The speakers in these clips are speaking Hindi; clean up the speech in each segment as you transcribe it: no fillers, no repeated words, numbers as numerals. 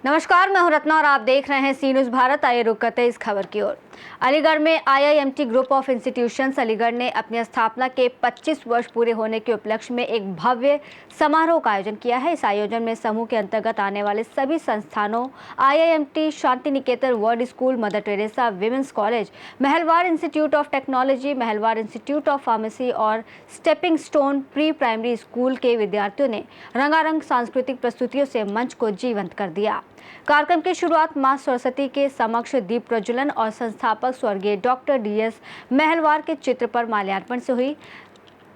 नमस्कार, मैं हूं रत्ना और आप देख रहे हैं सी न्यूज़ भारत। आइए रुक करते हैं इस खबर की ओर। अलीगढ़ में IIMT group of institutions Aligarh ने अपनी स्थापना के 25 वर्ष पूरे होने के उपलक्ष्य में एक भव्य समारोह का आयोजन किया है। इस आयोजन में समूह के अंतर्गत आने वाले सभी संस्थानों IIMT, Shanti Niketan world school, Mother Teresa women's college, Mahalwar institute of technology, Mahalwar institute of pharmacy और stepping stone pre primary school के विद्यार्थियों ने रंगारंग सांस्कृतिक प्रस्तुतियों से मंच को जीवंत कर दिया। कार्यक्रम की शुरुआत मां सरस्वती के समक्ष दीप प्रज्वलन और संस्थापक स्वर्गीय डॉक्टर DS महलवार के चित्र पर माल्यार्पण से हुई।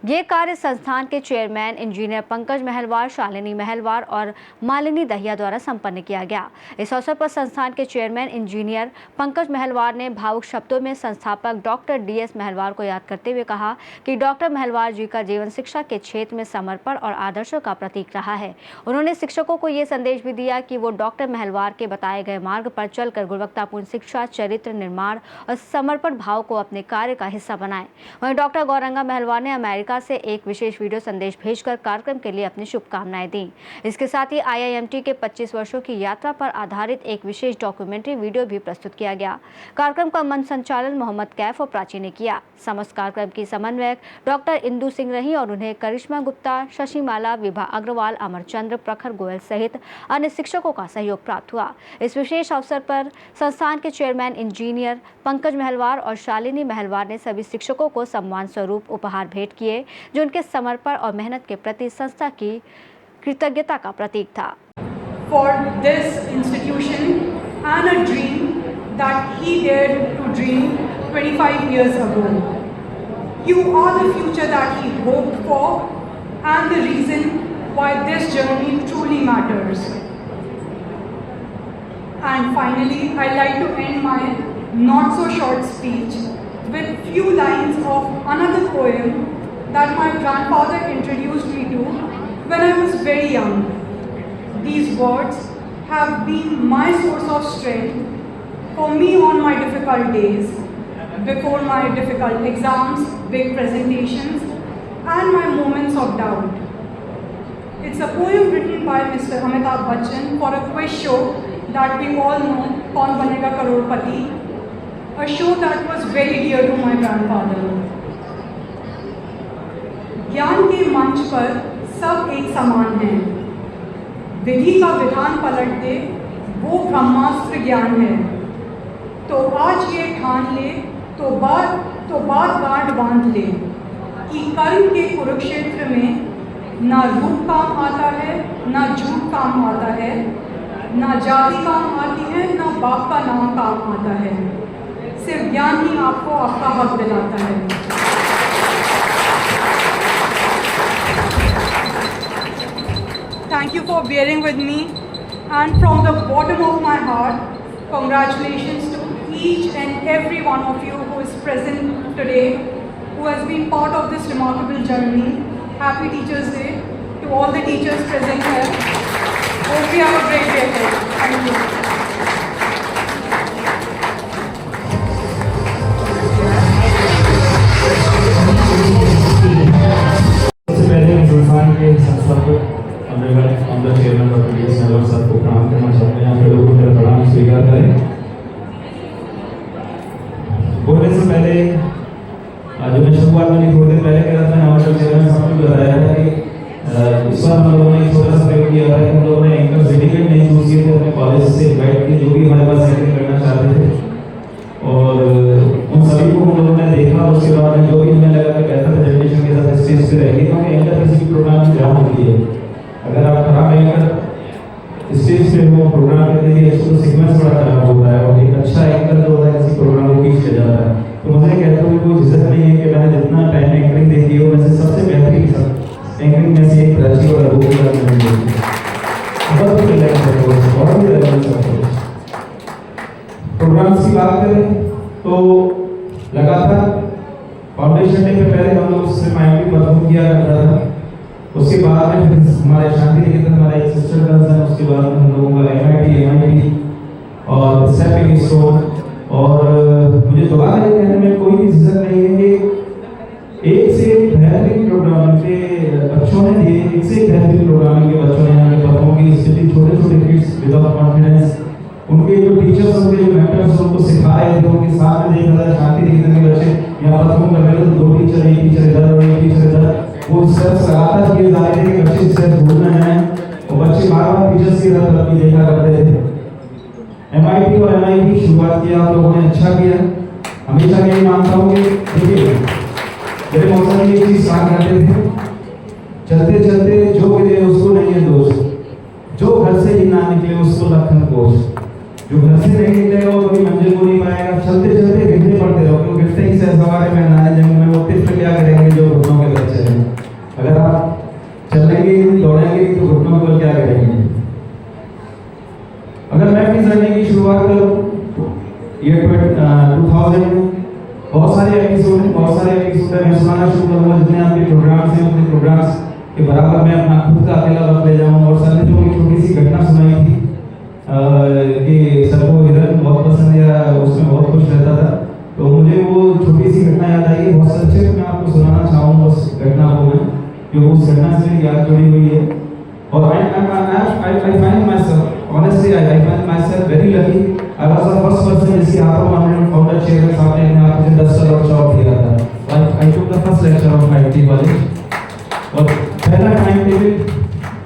ये कार्य संस्थान के चेयरमैन इंजीनियर पंकज महलवार, शालिनी महलवार और मालिनी दहिया द्वारा संपन्न किया गया। इस अवसर पर संस्थान के चेयरमैन इंजीनियर पंकज महलवार ने भावुक शब्दों में संस्थापक डॉक्टर DS महलवार को याद करते हुए कहा कि डॉक्टर महलवार जी का जीवन शिक्षा के क्षेत्र में समर्पण और आदर्शों का प्रतीक रहा है। उन्होंने शिक्षकों को ये संदेश भी दिया कि वो डॉक्टर महलवार के बताए गए मार्ग पर चलकर गुणवत्तापूर्ण शिक्षा, चरित्र निर्माण और समर्पण भाव को अपने कार्य का हिस्सा बनाएं। वहीं डॉक्टर गौरंगा महलवार ने अमेरिका से एक विशेष वीडियो संदेश भेजकर कार्यक्रम के लिए अपनी शुभकामनाएं दी। इसके साथ ही IIMT के 25 वर्षों की यात्रा पर आधारित एक विशेष डॉक्यूमेंट्री वीडियो भी प्रस्तुत किया गया। कार्यक्रम का मंच संचालन मोहम्मद कैफ और प्राची ने किया। समस्त कार्यक्रम की समन्वयक डॉक्टर इंदु सिंह रही और उन्हें करिश्मा गुप्ता, शशिमाला, विभा अग्रवाल, अमरचंद्र, प्रखर गोयल सहित अन्य शिक्षकों का सहयोग प्राप्त हुआ। इस विशेष अवसर पर संस्थान के चेयरमैन इंजीनियर पंकज महलवार और शालिनी महलवार ने सभी शिक्षकों को सम्मान स्वरूप उपहार भेंट किए, जो उनके समर्पण और मेहनत के प्रति संस्था की कृतज्ञता का प्रतीक था। For this institution and a dream that he dared to dream 25 years ago. You are the future that he hoped for and the reason why this journey truly matters. And finally, I'd like to end my not so short speech with few lines of another poem that my grandfather introduced me to when I was very young. These words have been my source of strength for me on my difficult days, before my difficult exams, big presentations, and my moments of doubt. It's a poem written by Mr. Amitabh Bachchan for a quiz show that we all know, Kaun Banega Crorepati, a show that was very dear to my grandfather. ज्ञान के मंच पर सब एक समान हैं, विधि का विधान पलट दे वो ब्रह्मास्त्र ज्ञान है। तो आज ये ठान ले, तो बात गांठ बांध ले कि कर्म के कुरुक्षेत्र में ना रूप काम आता है, ना झूठ काम आता है, ना जाति काम आती है, ना बाप का नाम काम आता है। सिर्फ ज्ञान ही आपको आपका हक दिलाता है। Thank you for bearing with me, and from the bottom of my heart, congratulations to each and every one of you who is present today, who has been part of this remarkable journey. Happy Teachers Day to all the teachers present here. Hope we have a great day ahead. Thank you. Chairman doctor DS महलवार साहब को प्रणाम करना चाहते हैं। यहाँ पे लोगों मेरा प्रणाम स्वीकार करें। बोलने से पहले जो मैं शुरुआत में थोड़ी देर पहले कह रहा था, हमारे चेयरमैन साहब ने बताया था कि इस बार हम लोगों ने छोटा सा प्रयोग किया है। हम लोगों ने एंकर सर्टिफिकेट नहीं चूज किए थे, अपने कॉलेज से इनवाइट किए जो भी हमारे पास एंकर करना चाहते थे, और उन सभी को हम लोगों ने देखा। उसके बाद जो भी हमें लगा कि बेहतर प्रेजेंटेशन के साथ स्टेज पे रहेंगे, क्योंकि एंकर किसी भी प्रोग्राम की ग्राउंड होती है। अगर आप खराब एंकर स्टेज पे वो प्रोग्राम करते हैं, उसको सीक्वेंस बड़ा खराब होता है, और एक अच्छा एंकर जो होता है किसी प्रोग्राम को पीछे जाता है। तो मुझे कहते हुए कोई झिझक नहीं है कि मैंने जितना टाइम एंकरिंग देखी है उनमें से सबसे बेहतरीन एंकरिंग में से एक प्राची और अबू की बात मैंने देखी। बहुत ही रिलेवेंट प्रोग्राम्स की बात करें तो लगातार फाउंडेशन डे के पहले हम लोग सिर्फ माइंड परफॉर्म किया करता था। उसके बाद में हमारे शांति निकेतन हमारा एक सिस्टर गर्ल्स है, उसके बाद में हम लोगों का MIT और स्टेपिंग स्टोन, और मुझे दोबारा ये कहने में कोई भी झिझक नहीं है कि एक से एक बेहतरीन प्रोग्रामिंग के बच्चों ने दिए, एक से एक बेहतरीन प्रोग्रामिंग के बच्चों ने यहाँ के परफॉर्म की। स्टिल छोटे छोटे किड्स विदाउट कॉन्फिडेंस, उनके जो टीचर्स, उनके जो मेंटर्स उनको सिखा रहे थे, उनके साथ में देख रहा था शांति देखने के बच्चे यहाँ परफॉर्म कर रहे थे। दो टीचर, एक टीचर इधर और एक टीचर इधर, वो स्टेप्स लगातार किए जा रहे थे कि बच्चे स्टेप्स भूल ना जाएं और बच्चे बार बार टीचर्स की तरफ देखा करते थे। MIT और NIT की शुरुआत किया आप लोगों ने, अच्छा किया। हमेशा यही मानता हूँ कि देखिए मेरे मौसा जी एक चीज कहा करते थे, चलते चलते जो गिरे उसको नहीं है दोष, जो घर से ही ना निकले उसको लखन कोश। जो घर से नहीं निकलेगा वो कभी मंजिल को नहीं पाएगा। चलते चलते गिरने पड़ते रहो, क्योंकि गिरते ही से सवारे में ना जंग में वो टिप्स क्या करेंगे जो घुटनों के बच्चे हैं। अगर आप चलेंगे दौड़ेंगे तो घुटनों पर क्या करेंगे। अगर मैं अपनी जर्नी की शुरुआत करूँ ये 2000 में बहुत सारे एपिसोड है। मैं सुनाना शुरू करूँगा जितने आपके प्रोग्राम्स हैं, उतने प्रोग्राम्स के बराबर मैं अपना खुद का अकेला वक्त ले जाऊँ। और सर ने जो एक छोटी सी घटना सुनाई थी कि सर को हिरन बहुत पसंद है, उसमें बहुत खुश रहता था, तो मुझे वो छोटी सी घटना याद आई है। बहुत अच्छे से मैं आपको सुनाना चाहूँगा उस घटना को मैं, जो उस घटना से मेरी याद जुड़ी हुई है। और I find myself, honestly, I find myself very lucky. I was the first person जिसकी हाथों में फाउंडर चेयर सामने अपने आप मुझे 10 करोड़ शॉट दिया था। I took the first lecture of my IT college और पहला टाइम टेबल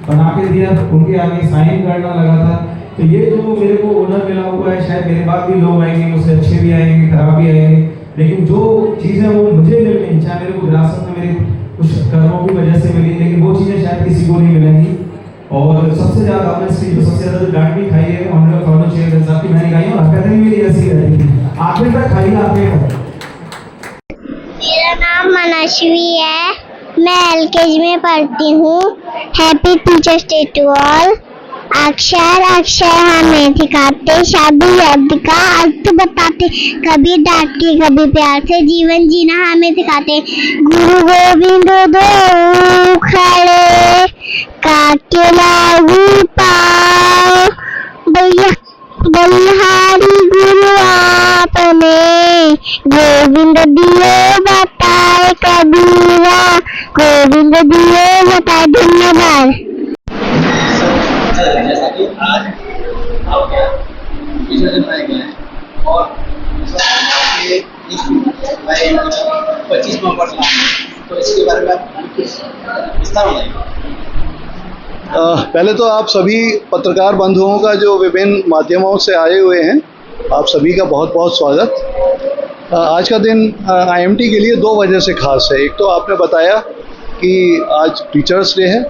बना के दिया, उनके आगे साइन करना लगा था। तो ये जो मेरे को ऑनर मिला हुआ है, शायद मेरे बाद भी लोग आएंगे, मुझसे अच्छे भी आएंगे, खराब भी आएंगे, लेकिन जो चीज़ें वो मुझे मिल गई, चाहे मेरे को विरासत में मेरे कुछ कर्मों की वजह से मिली, लेकिन वो चीज़ें शायद किसी को नहीं मिलेंगी। और सबसे ज़्यादा ऑनेस्टली जो सबसे ज़्यादा डांट भी खाई है ऑनर फाउंडर चेयर साहब की मैंने खाई है, और हरकतें भी मेरी ऐसी रहती थी, आखिर तक खाई आखिर तक। मेरा नाम मनश्वी है, मैं LKG में पढ़ती हूँ। Happy teachers day to all. अक्षर अक्षर हमें सिखाते, शब्द शब्द का अर्थ बताते, कभी डांट के कभी प्यार से जीवन जीना हमें सिखाते। गुरु गोविंद दो खड़े काके लागू पाओ, बलिहारी गुरु आपने गोविंद दिए बताए कबीरा, गोविंद दिए बताए। धन्यवाद। जैसा कि आज आपके विसर्जन बनाए गए हैं और 25वां वर्ष तो इसके बारे में आप विस्तार बताइए। पहले तो आप सभी पत्रकार बंधुओं का जो विभिन्न माध्यमों से आए हुए हैं, आप सभी का बहुत बहुत स्वागत। आज का दिन IMT के लिए दो वजह से खास है। एक तो आपने बताया कि आज टीचर्स डे है,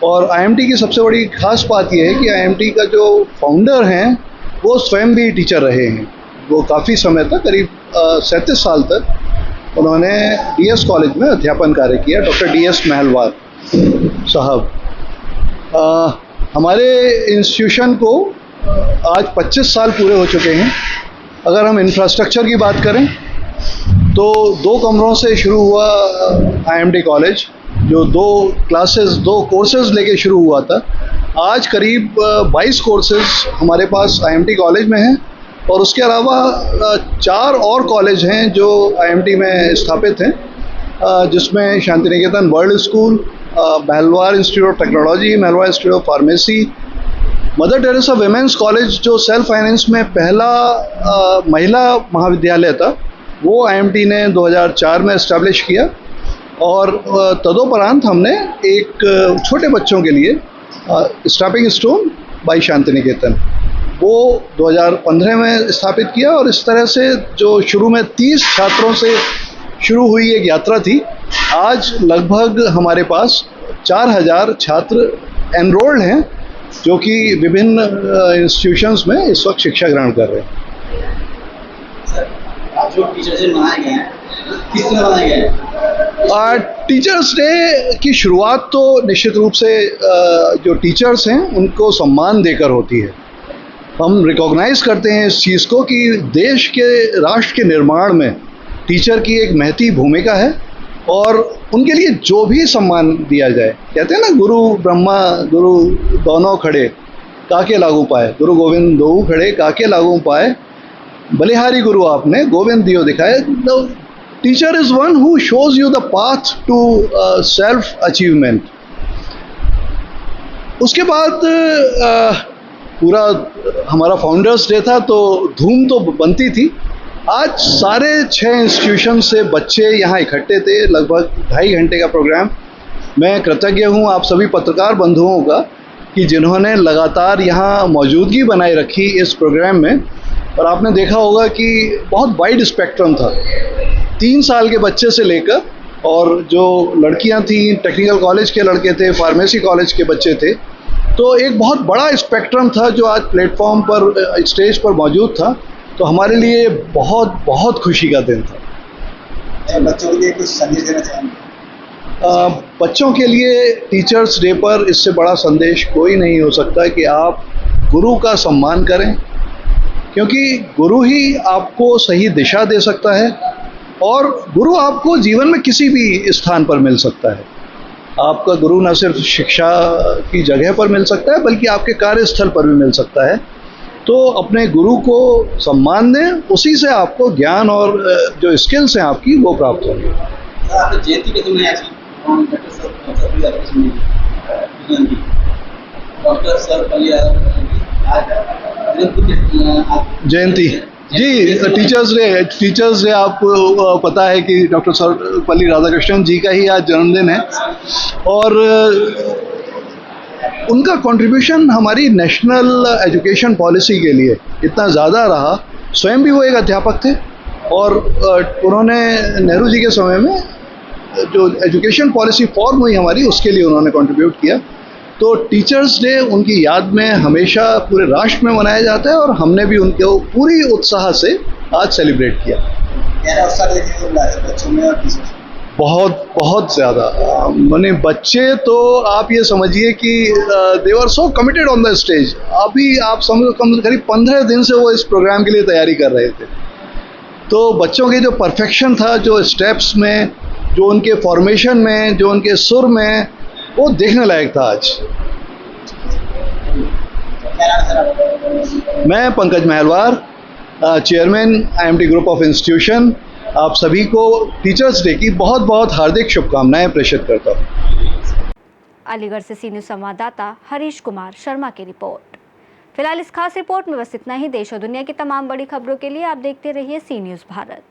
और IMT की सबसे बड़ी खास बात यह है कि IMT का जो फाउंडर हैं वो स्वयं भी टीचर रहे हैं। वो काफ़ी समय तक, करीब 37 साल तक उन्होंने DS कॉलेज में अध्यापन कार्य किया। डॉक्टर DS महलवार साहब। हमारे इंस्टीट्यूशन को आज 25 साल पूरे हो चुके हैं। अगर हम इंफ्रास्ट्रक्चर की बात करें तो 2 कमरों से शुरू हुआ IMT कॉलेज, जो 2 कोर्सेज लेके शुरू हुआ था। आज करीब 22 कोर्सेज हमारे पास IMT कॉलेज में हैं, और उसके अलावा 4 और कॉलेज हैं जो IMT में स्थापित हैं, जिसमें Shanti Niketan world school, Mahalwar institute of technology, Mahalwar institute of pharmacy, Mother Teresa women's college जो सेल्फ फाइनेंस में पहला महिला महाविद्यालय था, वो IMT ने 2004 में इस्टेब्लिश किया। और तदोपरांत हमने एक छोटे बच्चों के लिए stepping stone by Shanti Niketan, वो 2015 में स्थापित किया। और इस तरह से जो शुरू में 30 छात्रों से शुरू हुई एक यात्रा थी, आज लगभग हमारे पास 4000 छात्र एनरोल्ड हैं, जो कि विभिन्न इंस्टीट्यूशंस में इस वक्त शिक्षा ग्रहण कर रहे हैं। आज जो टीचर्स डे मनाए गए हैं, किस तरह मनाए गए हैं? टीचर्स डे की शुरुआत तो निश्चित रूप से जो टीचर्स हैं उनको सम्मान देकर होती है। हम रिकॉग्नाइज करते हैं इस चीज़ को कि देश के, राष्ट्र के निर्माण में टीचर की एक महती भूमिका है, और उनके लिए जो भी सम्मान दिया जाए, कहते हैं ना, गुरु ब्रह्मा गुरु दोनों खड़े काके लागू पाए, गुरु गोविंद दो खड़े काके लागू पाए, बलिहारी गुरु आपने गोविंद दियो दिखाए। तो teacher is one who shows you the path to self achievement. उसके बाद पूरा हमारा फाउंडर्स डे था तो धूम तो बनती थी। आज सारे 6 इंस्टीट्यूशन से बच्चे यहाँ इकट्ठे थे, लगभग 2.5 घंटे का प्रोग्राम। मैं कृतज्ञ हूँ आप सभी पत्रकार बंधुओं का कि जिन्होंने लगातार यहाँ मौजूदगी बनाए रखी इस प्रोग्राम में। और आपने देखा होगा कि बहुत वाइड स्पेक्ट्रम था, 3 साल के बच्चे से लेकर, और जो लड़कियाँ थी टेक्निकल कॉलेज के लड़के थे, फार्मेसी कॉलेज के बच्चे थे, तो एक बहुत बड़ा स्पेक्ट्रम था जो आज प्लेटफॉर्म पर स्टेज पर मौजूद था। तो हमारे लिए बहुत बहुत खुशी का दिन था। बच्चों के लिए कुछ संदेश देना चाहेंगे? बच्चों के लिए टीचर्स डे पर इससे बड़ा संदेश कोई नहीं हो सकता कि आप गुरु का सम्मान करें, क्योंकि गुरु ही आपको सही दिशा दे सकता है और गुरु आपको जीवन में किसी भी स्थान पर मिल सकता है। आपका गुरु न सिर्फ शिक्षा की जगह पर मिल सकता है बल्कि आपके कार्यस्थल पर भी मिल सकता है। तो अपने गुरु को सम्मान दें, उसी से आपको ज्ञान और जो स्किल्स हैं आपकी वो प्राप्त होंगे। आपकी जयंती के समय आज डॉक्टर सर जयंती जी, टीचर्स डे आपको पता है कि डॉक्टर सर्वपल्ली राधाकृष्णन जी का ही आज जन्मदिन है और उनका कंट्रीब्यूशन हमारी नेशनल एजुकेशन पॉलिसी के लिए इतना ज़्यादा रहा। स्वयं भी वो एक अध्यापक थे और उन्होंने नेहरू जी के समय में जो एजुकेशन पॉलिसी फॉर्म हुई हमारी, उसके लिए उन्होंने कंट्रीब्यूट किया। तो टीचर्स डे उनकी याद में हमेशा पूरे राष्ट्र में मनाया जाता है और हमने भी उनको पूरी उत्साह से आज सेलिब्रेट किया। बच्चों में और बहुत बहुत ज़्यादा, माने बच्चे तो आप ये समझिए कि they were so committed on the stage. अभी आप समझो करीब 15 दिन से वो इस प्रोग्राम के लिए तैयारी कर रहे थे। तो बच्चों के जो परफेक्शन था, जो स्टेप्स में, जो उनके फॉर्मेशन में, जो उनके सुर में, वो देखने लायक था आज। मैं Pankaj Mahalwar, chairman IMT group of institution, आप सभी को टीचर्स डे की बहुत बहुत हार्दिक शुभकामनाएं प्रेषित करता हूँ। अलीगढ़ से सी न्यूज़ संवाददाता हरीश कुमार शर्मा की रिपोर्ट। फिलहाल इस खास रिपोर्ट में बस इतना ही। देश और दुनिया की तमाम बड़ी खबरों के लिए आप देखते रहिए सी न्यूज़ भारत।